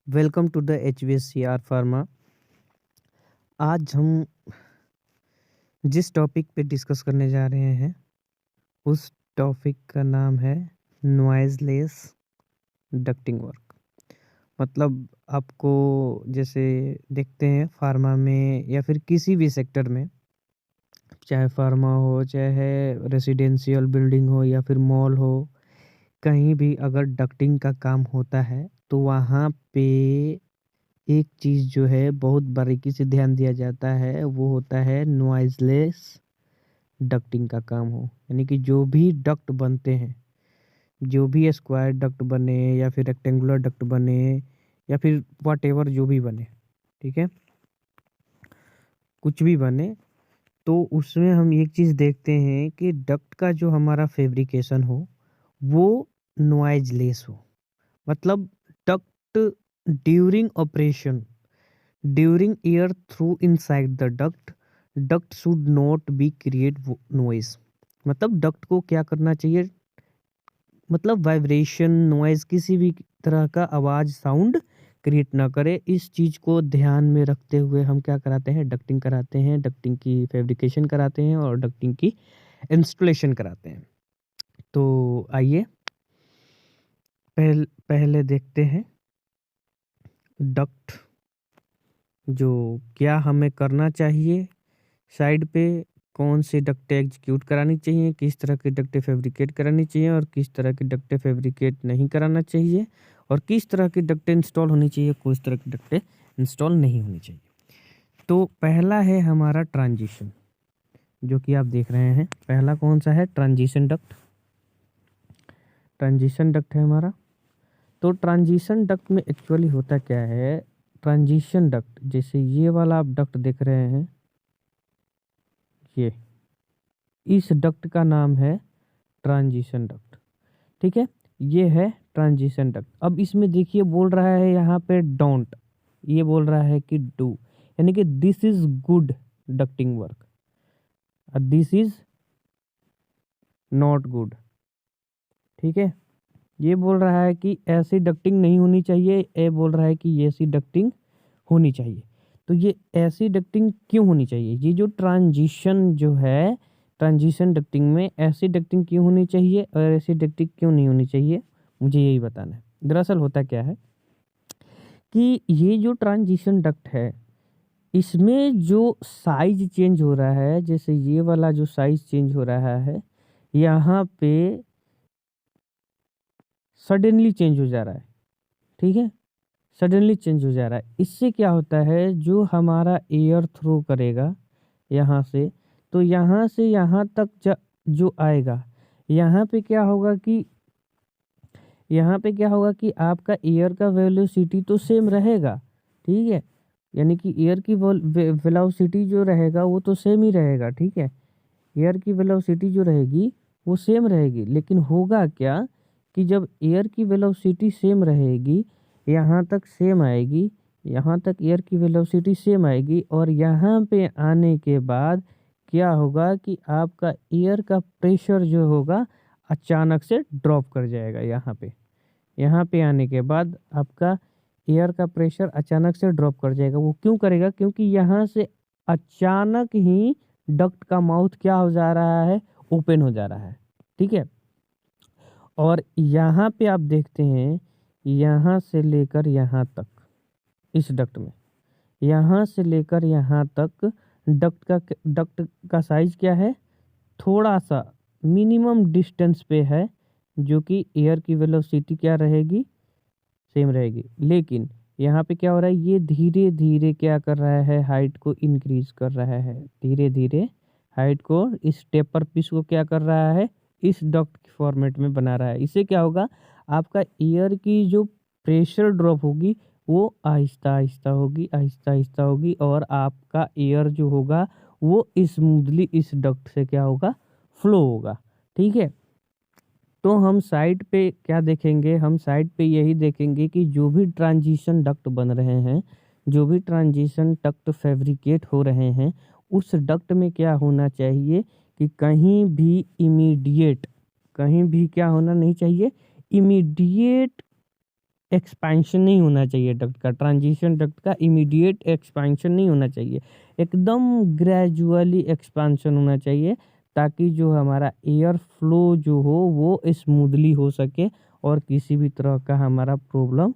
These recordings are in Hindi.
Welcome to the HVSCR pharma. आज हम जिस टॉपिक पे डिस्कस करने जा रहे हैं उस टॉपिक का नाम है नॉइज़लेस डक्टिंग वर्क। मतलब आपको जैसे देखते हैं फार्मा में या फिर किसी भी सेक्टर में, चाहे फार्मा हो चाहे रेसिडेंशियल बिल्डिंग हो या फिर मॉल हो, कहीं भी अगर डक्टिंग का काम होता है तो वहाँ पे एक चीज़ जो है बहुत बारीकी से ध्यान दिया जाता है, वो होता है नॉइज़लेस डक्टिंग का काम हो। यानी कि जो भी डक्ट बनते हैं, जो भी स्क्वायर डक्ट बने या फिर रेक्टेंगुलर डक्ट बने या फिर व्हाटएवर जो भी बने, ठीक है, कुछ भी बने, तो उसमें हम एक चीज़ देखते हैं कि डक्ट का जो हमारा फैब्रिकेशन हो वो नॉइज़लेस हो। मतलब duct during operation, during air through inside the duct, duct should not be create noise. मतलब डक्ट को क्या करना चाहिए, मतलब वाइब्रेशन, नॉइज, किसी भी तरह का आवाज़, साउंड क्रिएट ना करे। इस चीज़ को ध्यान में रखते हुए हम क्या कराते हैं, डक्टिंग कराते हैं, डक्टिंग की फैब्रिकेशन कराते हैं और डक्टिंग की इंस्टॉलेशन कराते हैं। तो आइए पहले देखते हैं डक्ट जो क्या हमें करना चाहिए, साइड पे कौन सी डक्टें एग्जीक्यूट करानी चाहिए, किस तरह की डक्टें फैब्रिकेट करानी चाहिए और किस तरह की डक्टें फैब्रिकेट नहीं कराना चाहिए, और किस तरह की डक्टें इंस्टॉल होनी चाहिए, किस तरह की डक्टें इंस्टॉल नहीं होनी चाहिए। तो पहला है हमारा ट्रांजिशन, जो कि आप देख रहे हैं। पहला कौन सा है, ट्रांजिशन डक्ट। ट्रांजिशन डक्ट है हमारा। तो ट्रांजिशन डक्ट में एक्चुअली होता क्या है, ट्रांजिशन डक्ट जैसे ये वाला आप डक्ट देख रहे हैं, ये इस डक्ट का नाम है ट्रांजिशन डक्ट। ठीक है, ये है ट्रांजिशन डक्ट। अब इसमें देखिए बोल रहा है यहाँ पे डोंट, ये बोल रहा है कि डू, यानी कि this is good ducting work और दिस इज नॉट गुड। ठीक है, ये बोल रहा है कि ऐसी डक्टिंग नहीं होनी चाहिए, ये बोल रहा है कि ऐसी डक्टिंग होनी चाहिए। तो ये ऐसी डक्टिंग क्यों होनी चाहिए, ये जो ट्रांजिशन जो है, ट्रांजिशन डक्टिंग में ऐसी डक्टिंग क्यों होनी चाहिए और ऐसी डक्टिंग क्यों नहीं होनी चाहिए, मुझे यही बताना है। दरअसल होता क्या है कि ये जो ट्रांजिशन डक्ट है, इसमें जो साइज चेंज हो रहा है, जैसे ये वाला जो साइज चेंज हो रहा है, यहाँ पे सडनली चेंज हो जा रहा है। ठीक है, सडनली चेंज हो जा रहा है। इससे क्या होता है, जो हमारा एयर थ्रो करेगा यहाँ से, तो यहाँ से यहाँ तक जो आएगा, यहाँ पे क्या होगा कि यहाँ पे क्या होगा कि आपका एयर का वेलोसिटी तो सेम रहेगा। ठीक है, यानी कि एयर की वेलोसिटी जो रहेगा वो तो सेम ही रहेगा। ठीक है, एयर की वेलोसिटी जो रहेगी वो सेम रहेगी, लेकिन होगा क्या कि जब एयर की वेलोसिटी सेम रहेगी, यहाँ तक सेम आएगी, यहाँ तक एयर की वेलोसिटी सेम आएगी, और यहाँ पे आने के बाद क्या होगा कि आपका एयर का प्रेशर जो होगा अचानक से ड्रॉप कर जाएगा। यहाँ पे आने के बाद आपका एयर का प्रेशर अचानक से ड्रॉप कर जाएगा। वो क्यों करेगा, क्योंकि यहाँ से अचानक ही डक्ट का माउथ क्या हो जा रहा है, ओपन हो जा रहा है। ठीक है, और यहाँ पे आप देखते हैं, यहाँ से लेकर यहाँ तक, इस डक्ट में यहाँ से लेकर यहाँ तक डक्ट का साइज क्या है, थोड़ा सा मिनिमम डिस्टेंस पे है, जो कि एयर की वेलोसिटी क्या रहेगी, सेम रहेगी। लेकिन यहाँ पे क्या हो रहा है, ये धीरे धीरे क्या कर रहा है, हाइट को इंक्रीज कर रहा है, धीरे धीरे हाइट को, इस टेपर पीस को क्या कर रहा है, इस डक्ट के फॉर्मेट में बना रहा है। इससे क्या होगा, आपका एयर की जो प्रेशर ड्रॉप होगी वो आहिस्ता आहिस्ता होगी, आहिस्ता आहिस्ता होगी, और आपका एयर जो होगा वो स्मूथली इस डक्ट से क्या होगा, फ्लो होगा। ठीक है, तो हम साइड पे क्या देखेंगे, हम साइड पे यही देखेंगे कि जो भी ट्रांजिशन डक्ट बन रहे हैं, जो भी ट्रांजिशन डक्ट फैब्रिकेट हो रहे हैं, उस डक्ट में क्या होना चाहिए कि कहीं भी क्या होना नहीं चाहिए, इमीडिएट एक्सपेंशन नहीं होना चाहिए डक्ट का, ट्रांजिशन डक्ट का इमीडिएट एक्सपेंशन नहीं होना चाहिए, एकदम ग्रेजुअली एक्सपेंशन होना चाहिए, ताकि जो हमारा एयर फ्लो जो हो वो स्मूथली हो सके और किसी भी तरह का हमारा प्रॉब्लम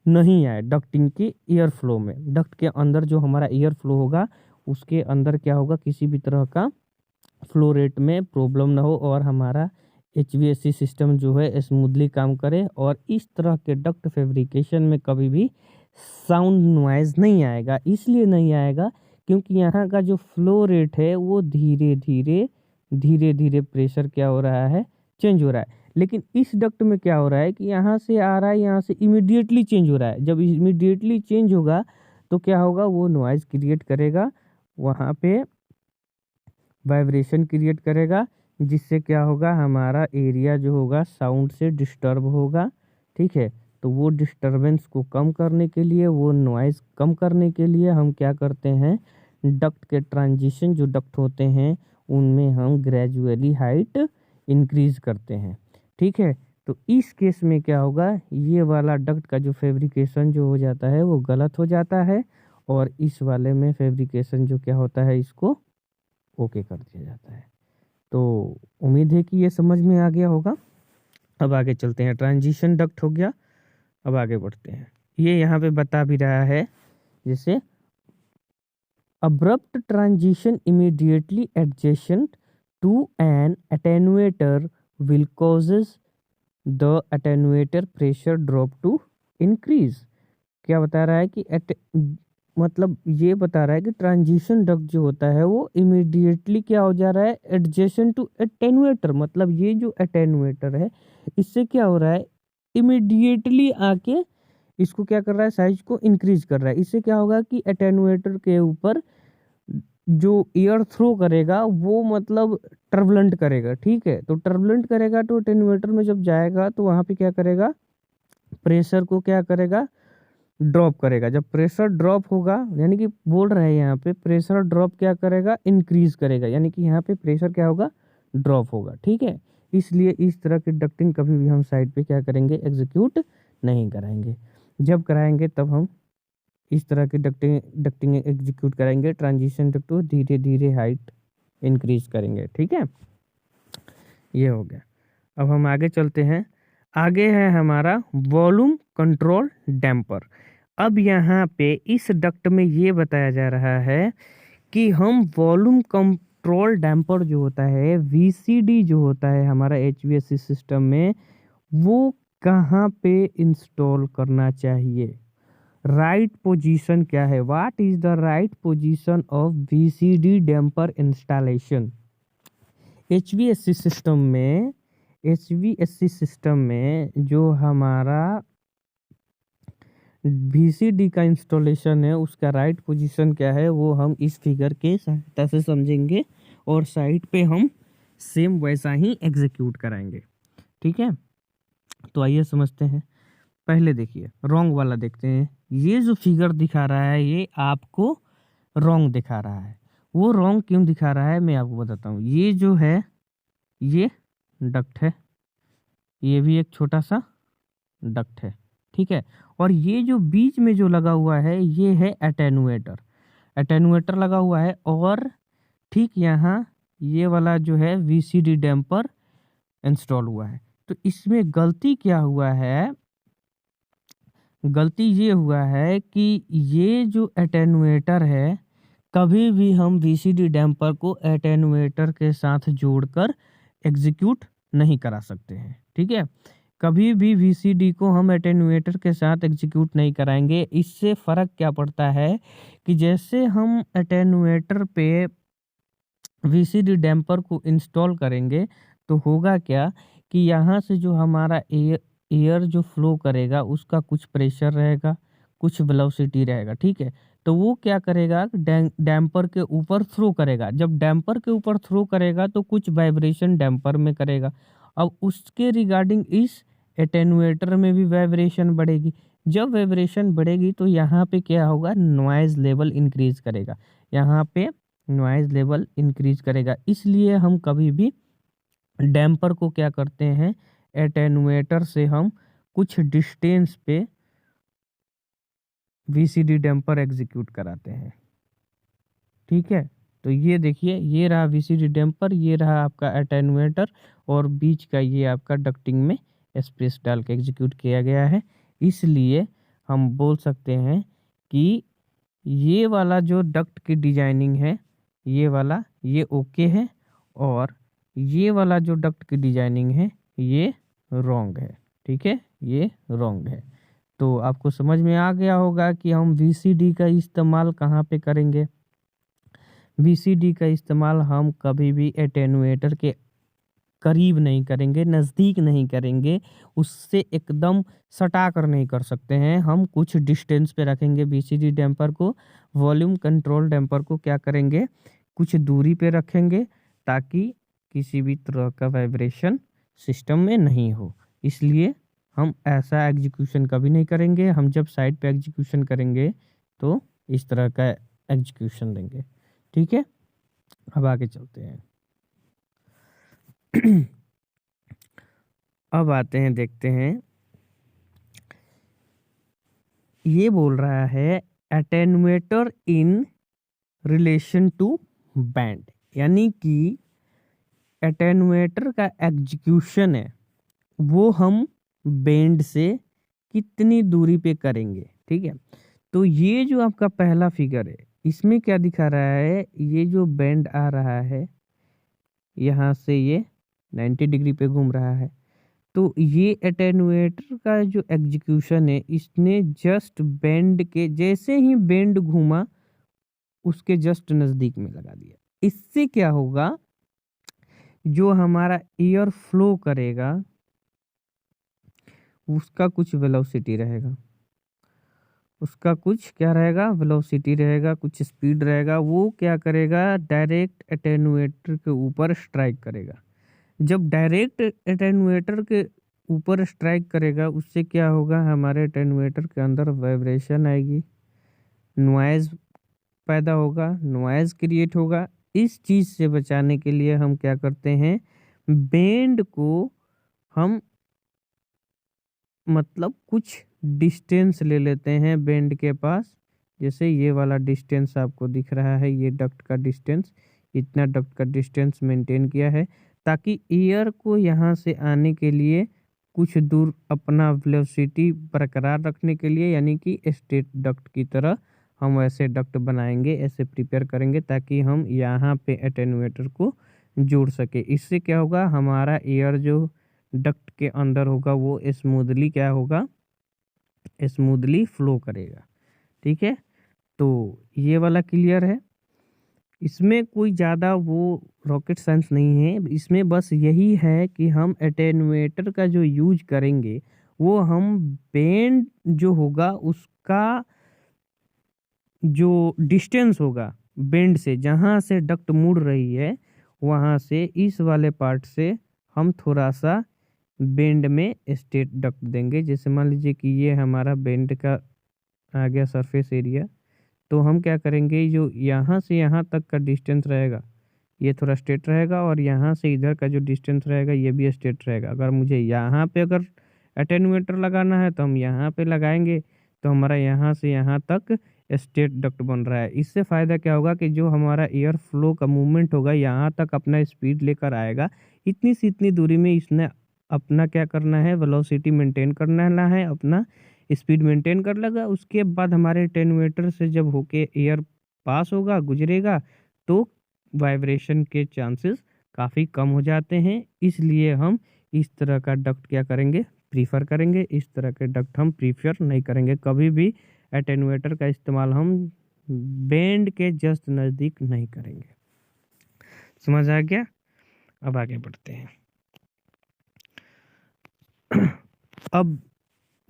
नहीं आए डक्टिंग की एयर फ्लो में। डक्ट के अंदर जो हमारा एयर फ्लो होगा उसके अंदर क्या होगा, किसी भी तरह का फ्लो रेट में प्रॉब्लम ना हो और हमारा HVAC सिस्टम जो है स्मूथली काम करे। और इस तरह के डक्ट फैब्रिकेशन में कभी भी साउंड नॉइज नहीं आएगा। इसलिए नहीं आएगा क्योंकि यहाँ का जो फ्लो रेट है वो धीरे धीरे प्रेशर क्या हो रहा है, चेंज हो रहा है। लेकिन इस डक्ट में क्या हो रहा है कि यहाँ से आ रहा है, यहाँ से इमीडिएटली चेंज हो रहा है। जब इमीडिएटली चेंज होगा तो क्या होगा, वो नॉइज क्रिएट करेगा, वहाँ पे वाइब्रेशन क्रिएट करेगा, जिससे क्या होगा, हमारा एरिया जो होगा साउंड से डिस्टर्ब होगा। ठीक है, तो वो डिस्टरबेंस को कम करने के लिए, वो नॉइज़ कम करने के लिए हम क्या करते हैं, डक्ट के ट्रांजिशन जो डक्ट होते हैं उनमें हम ग्रेजुअली हाइट इंक्रीज करते हैं। ठीक है, तो इस केस में क्या होगा, ये वाला डक्ट का जो फैब्रिकेशन जो हो जाता है वो गलत हो जाता है, और इस वाले में फैब्रिकेशन जो क्या होता है इसको ओके कर दिया जाता है। तो उम्मीद है कि ये समझ में आ गया होगा। अब आगे चलते हैं, ट्रांजिशन डक्ट हो गया, अब आगे बढ़ते हैं। ये यहाँ पे बता भी रहा है, जैसे abrupt transition immediately adjacent to an attenuator will causes the attenuator pressure drop to increase. क्या बता रहा है कि मतलब ये बता रहा है कि ट्रांजिशन डक्ट जो होता है वो इमीडिएटली क्या हो जा रहा है, एडजेसेंट टू अटेन्यूएटर। मतलब ये जो अटेन्यूएटर है इससे क्या हो रहा है, इमीडिएटली आके इसको क्या कर रहा है, साइज को इंक्रीज कर रहा है। इससे क्या होगा कि अटेन्यूएटर के ऊपर जो एयर थ्रो करेगा वो मतलब टर्बुलेंट करेगा। ठीक है, तो टर्बुलेंट करेगा तो अटेन्यूएटर में जब जाएगा तो वहाँ पे क्या करेगा, प्रेशर को क्या करेगा, ड्रॉप करेगा। जब प्रेशर ड्रॉप होगा, यानी कि बोल रहे हैं यहाँ पे प्रेशर ड्रॉप क्या करेगा, इंक्रीज करेगा, यानी कि यहाँ पे प्रेशर क्या होगा, ड्रॉप होगा। ठीक है, इसलिए इस तरह की डक्टिंग कभी भी हम साइड पे क्या करेंगे, एग्जीक्यूट नहीं कराएंगे। जब कराएंगे तब हम इस तरह की डक्टिंग एग्जीक्यूट कराएंगे, ट्रांजिशन डक्ट को धीरे धीरे हाइट इंक्रीज करेंगे। ठीक है, ये हो गया। अब हम आगे चलते हैं, आगे है हमारा वॉल्यूम कंट्रोल डैम्पर। अब यहाँ पे इस डक्ट में ये बताया जा रहा है कि हम वॉल्यूम कंट्रोल डैम्पर जो होता है, VCD जो होता है हमारा HVAC सिस्टम में, वो कहाँ पे इंस्टॉल करना चाहिए, राइट पोजीशन क्या है, what is the right position of VCD damper installation. HVAC system में जो हमारा VCD का इंस्टॉलेशन है उसका राइट पोजीशन क्या है, वो हम इस फिगर के सहायता से समझेंगे और साइट पे हम सेम वैसा ही एग्जीक्यूट कराएंगे। ठीक है, तो आइए समझते हैं। पहले देखिए रॉन्ग वाला देखते हैं। ये जो फिगर दिखा रहा है ये आपको रॉन्ग दिखा रहा है। वो रॉन्ग क्यों दिखा रहा है मैं आपको बताता हूँ। ये जो है ये डक्ट है, ये भी एक छोटा सा डक्ट है। ठीक है, और ये जो बीच में जो लगा हुआ है ये है अटेन्यूएटर लगा हुआ है, और ठीक यहाँ ये वाला जो है VCD डैम्पर इंस्टॉल हुआ है। तो इसमें गलती क्या हुआ है, गलती ये हुआ है कि ये जो अटेन्यूएटर है, कभी भी हम VCD डैम्पर को अटेन्यूएटर के साथ जोड़कर एग्जीक्यूट नहीं करा सकते हैं। ठीक है, कभी भी VCD को हम अटेन्यूएटर के साथ एग्जीक्यूट नहीं कराएंगे। इससे फ़र्क क्या पड़ता है कि जैसे हम अटेन्यूएटर पे VCD डैम्पर को इंस्टॉल करेंगे तो होगा क्या कि यहाँ से जो हमारा एयर जो फ्लो करेगा उसका कुछ प्रेशर रहेगा, कुछ वेलोसिटी रहेगा। ठीक है, तो वो क्या करेगा, डैम्पर के ऊपर थ्रो करेगा। जब डैम्पर के ऊपर थ्रो करेगा तो कुछ वाइब्रेशन डैम्पर में करेगा। अब उसके रिगार्डिंग इस एटेन्यूएटर में भी वाइब्रेशन बढ़ेगी। जब वाइब्रेशन बढ़ेगी तो यहाँ पे क्या होगा, नॉइज़ लेवल इंक्रीज करेगा, यहाँ पे नॉइज़ लेवल इंक्रीज करेगा। इसलिए हम कभी भी डैम्पर को क्या करते हैं, एटेन्यूएटर से हम कुछ डिस्टेंस पे वीसीडी डैम्पर एग्जीक्यूट कराते हैं। ठीक है, तो ये देखिए, ये रहा वीसीडी डैम्पर, ये रहा आपका एटेन्यूएटर, और बीच का ये आपका डक्टिंग में स्पेस डाल के एग्जीक्यूट किया गया है। इसलिए हम बोल सकते हैं कि ये वाला जो डक्ट की डिजाइनिंग है, ये वाला ये ओके है, और ये वाला जो डक्ट की डिजाइनिंग है ये रॉन्ग है। ठीक है, ये रॉन्ग है। तो आपको समझ में आ गया होगा कि हम वीसीडी का इस्तेमाल कहाँ पे करेंगे। वीसीडी का इस्तेमाल हम कभी भी एटेन्यूएटर के करीब नहीं करेंगे, नज़दीक नहीं करेंगे, उससे एकदम सटा कर नहीं कर सकते हैं। हम कुछ डिस्टेंस पे रखेंगे वीसीडी डैम्पर को, वॉल्यूम कंट्रोल डैम्पर को क्या करेंगे, कुछ दूरी पे रखेंगे, ताकि किसी भी तरह का वाइब्रेशन सिस्टम में नहीं हो। इसलिए हम ऐसा एग्जीक्यूशन कभी नहीं करेंगे। हम जब साइड पे एग्जीक्यूशन करेंगे तो इस तरह का एग्जीक्यूशन देंगे। ठीक है, अब आगे चलते हैं। अब आते हैं, देखते हैं, ये बोल रहा है attenuator in relation to band, यानी कि एटेन्यूएटर का एग्जीक्यूशन है वो हम बैंड से कितनी दूरी पे करेंगे। ठीक है, तो ये जो आपका पहला फिगर है, इसमें क्या दिखा रहा है, ये जो बैंड आ रहा है यहाँ से ये 90 डिग्री पे घूम रहा है, तो ये एटेन्यूएटर का जो एग्जीक्यूशन है, इसने जस्ट बैंड के, जैसे ही बैंड घूमा उसके जस्ट नज़दीक में लगा दिया। इससे क्या होगा, जो हमारा एयर फ्लो करेगा उसका कुछ वेलोसिटी रहेगा, उसका कुछ क्या रहेगा, वेलोसिटी रहेगा, कुछ स्पीड रहेगा। वो क्या करेगा, डायरेक्ट एटेन्यूएटर के ऊपर स्ट्राइक करेगा। जब डायरेक्ट एटेन्यूएटर के ऊपर स्ट्राइक करेगा, उससे क्या होगा, हमारे एटेन्यूएटर के अंदर वाइब्रेशन आएगी, नॉइज़ पैदा होगा, नॉइज़ क्रिएट होगा। इस चीज़ से बचाने के लिए हम क्या करते हैं, बैंड को हम मतलब कुछ डिस्टेंस ले लेते हैं बैंड के पास। जैसे ये वाला डिस्टेंस आपको दिख रहा है, ये डक्ट का डिस्टेंस, इतना डक्ट का डिस्टेंस मेंटेन किया है, ताकि एयर को यहाँ से आने के लिए कुछ दूर अपना वेलोसिटी बरकरार रखने के लिए, यानी कि स्ट्रेट डक्ट की तरह हम ऐसे डक्ट बनाएंगे, ऐसे प्रिपेयर करेंगे, ताकि हम यहाँ पे एटेन्यूएटर को जोड़ सके। इससे क्या होगा, हमारा एयर जो डक्ट के अंदर होगा वो स्मूथली क्या होगा, स्मूथली फ्लो करेगा। ठीक है, तो ये वाला क्लियर है। इसमें कोई ज़्यादा वो रॉकेट साइंस नहीं है, इसमें बस यही है कि हम एटेन्यूएटर का जो यूज करेंगे वो हम बैंड जो होगा उसका जो डिस्टेंस होगा बैंड से, जहाँ से डक्ट मुड़ रही है वहाँ से इस वाले पार्ट से हम थोड़ा सा बेंड में स्ट्रेट डक्ट देंगे। जैसे मान लीजिए कि ये हमारा बेंड का आ गया सरफेस एरिया, तो हम क्या करेंगे, जो यहाँ से यहाँ तक का डिस्टेंस रहेगा ये थोड़ा स्ट्रेट रहेगा, और यहाँ से इधर का जो डिस्टेंस रहेगा ये भी स्ट्रेट रहेगा। अगर मुझे यहाँ पे अगर एटेन्यूएटर लगाना है तो हम यहाँ पे लगाएंगे, तो हमारा यहाँ से यहाँ तक स्ट्रेट डक्ट बन रहा है। इससे फ़ायदा क्या होगा कि जो हमारा एयर फ्लो का मूवमेंट होगा यहाँ तक अपना स्पीड लेकर आएगा, इतनी से इतनी दूरी में इसने अपना क्या करना है, वेलोसिटी मेंटेन करना है, अपना स्पीड मेंटेन कर लेगा। उसके बाद हमारे एटेन्यूएटर से जब होके एयर पास होगा, गुजरेगा, तो वाइब्रेशन के चांसेस काफ़ी कम हो जाते हैं। इसलिए हम इस तरह का डक्ट क्या करेंगे, प्रीफर करेंगे। इस तरह के डक्ट हम प्रीफर नहीं करेंगे। कभी भी एटेन्यूएटर का इस्तेमाल हम बैंड के जस्ट नज़दीक नहीं करेंगे। समझ आ गया? अब आगे बढ़ते हैं। अब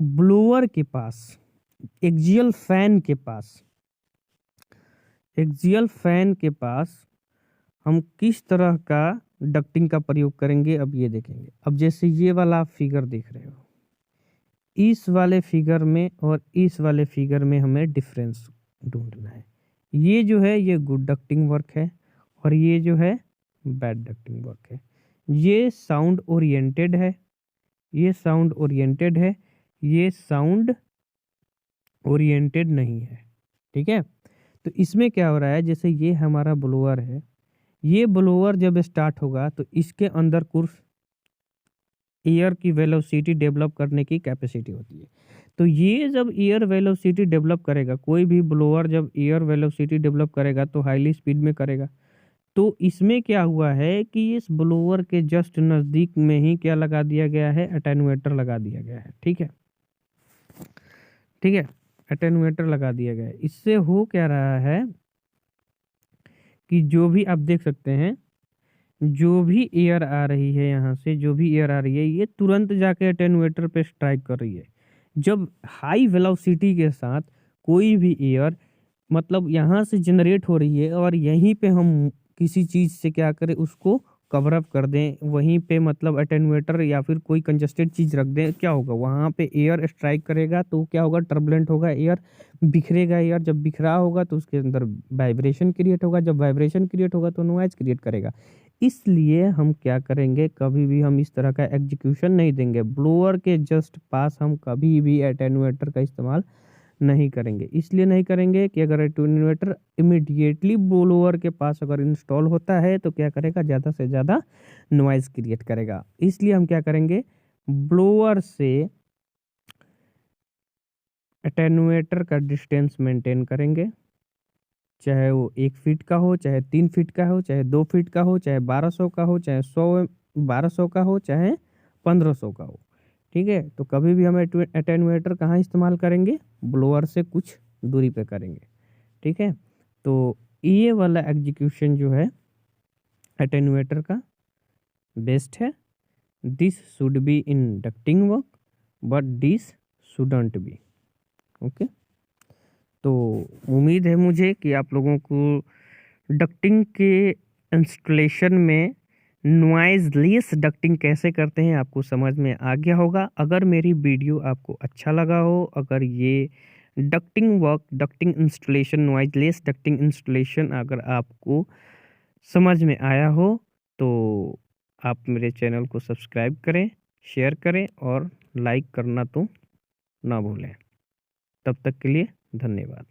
ब्लोअर के पास, एक्सियल फैन के पास हम किस तरह का डक्टिंग का प्रयोग करेंगे, अब ये देखेंगे। अब जैसे ये वाला आप फिगर देख रहे हो, इस वाले फिगर में और इस वाले फिगर में हमें डिफरेंस ढूंढना है। ये जो है ये गुड डक्टिंग वर्क है, और ये जो है बैड डक्टिंग वर्क है। ये साउंड ओरिएंटेड है, ये साउंड ओरिएंटेड है, ये साउंड ओरिएंटेड नहीं है। ठीक है, तो इसमें क्या हो रहा है, जैसे ये हमारा ब्लोअर है, ये ब्लोअर जब स्टार्ट होगा तो इसके अंदर कुछ एयर की वेलोसिटी डेवलप करने की कैपेसिटी होती है। तो ये जब एयर वेलोसिटी डेवलप करेगा, कोई भी ब्लोअर जब एयर वेलोसिटी डेवलप करेगा तो हाईली स्पीड में करेगा। तो इसमें क्या हुआ है कि इस ब्लोअर के जस्ट नज़दीक में ही क्या लगा दिया गया है, अटेन्यूएटर लगा दिया गया है। ठीक है, ठीक है, अटेन्यूएटर लगा दिया गया है। इससे हो क्या रहा है कि जो भी आप देख सकते हैं, जो भी एयर आ रही है, यहाँ से जो भी एयर आ रही है, ये तुरंत जाके अटेन्यूएटर पे स्ट्राइक कर रही है। जब हाई वेलोसिटी के साथ कोई भी एयर मतलब यहाँ से जनरेट हो रही है और यहीं पे हम किसी चीज़ से क्या करें, उसको कवर अप कर दें, वहीं पे मतलब अटेन्यूएटर या फिर कोई कंजस्टेड चीज़ रख दें, क्या होगा, वहाँ पे एयर स्ट्राइक करेगा तो क्या होगा, टर्बुलेंट होगा, एयर बिखरेगा। एयर जब बिखरा होगा तो उसके अंदर वाइब्रेशन क्रिएट होगा, जब वाइब्रेशन क्रिएट होगा तो नॉइज क्रिएट करेगा। इसलिए हम क्या करेंगे, कभी भी हम इस तरह का एग्जीक्यूशन नहीं देंगे। ब्लोअर के जस्ट पास हम कभी भी अटेन्यूएटर का इस्तेमाल नहीं करेंगे। इसलिए नहीं करेंगे कि अगर अटेन्यूएटर इमीडिएटली ब्लोअर के पास अगर इंस्टॉल होता है तो क्या करेगा, ज़्यादा से ज़्यादा नॉइज़ क्रिएट करेगा। इसलिए हम क्या करेंगे, ब्लोअर से अटेन्यूएटर का डिस्टेंस मेंटेन करेंगे, चाहे वो 1 फीट का हो, चाहे 3 फीट का हो, चाहे 2 फीट का हो, चाहे 1200 का हो, चाहे 1200 का हो, चाहे 1500 का हो। ठीक है, तो कभी भी हम अटेन्यूएटर कहाँ इस्तेमाल करेंगे, ब्लोअर से कुछ दूरी पे करेंगे। ठीक है, तो ये वाला एग्जीक्यूशन जो है अटेन्यूएटर का बेस्ट है। This should be in ducting work but this shouldn't be. Okay, तो उम्मीद है मुझे कि आप लोगों को डक्टिंग के इंस्टॉलेशन में नॉइज़ लेस डक्टिंग कैसे करते हैं आपको समझ में आ गया होगा। अगर मेरी वीडियो आपको अच्छा लगा हो, अगर ये ducting work, ducting installation, noise less ducting installation अगर आपको समझ में आया हो तो आप मेरे चैनल को सब्सक्राइब करें, शेयर करें और लाइक करना तो ना भूलें। तब तक के लिए धन्यवाद।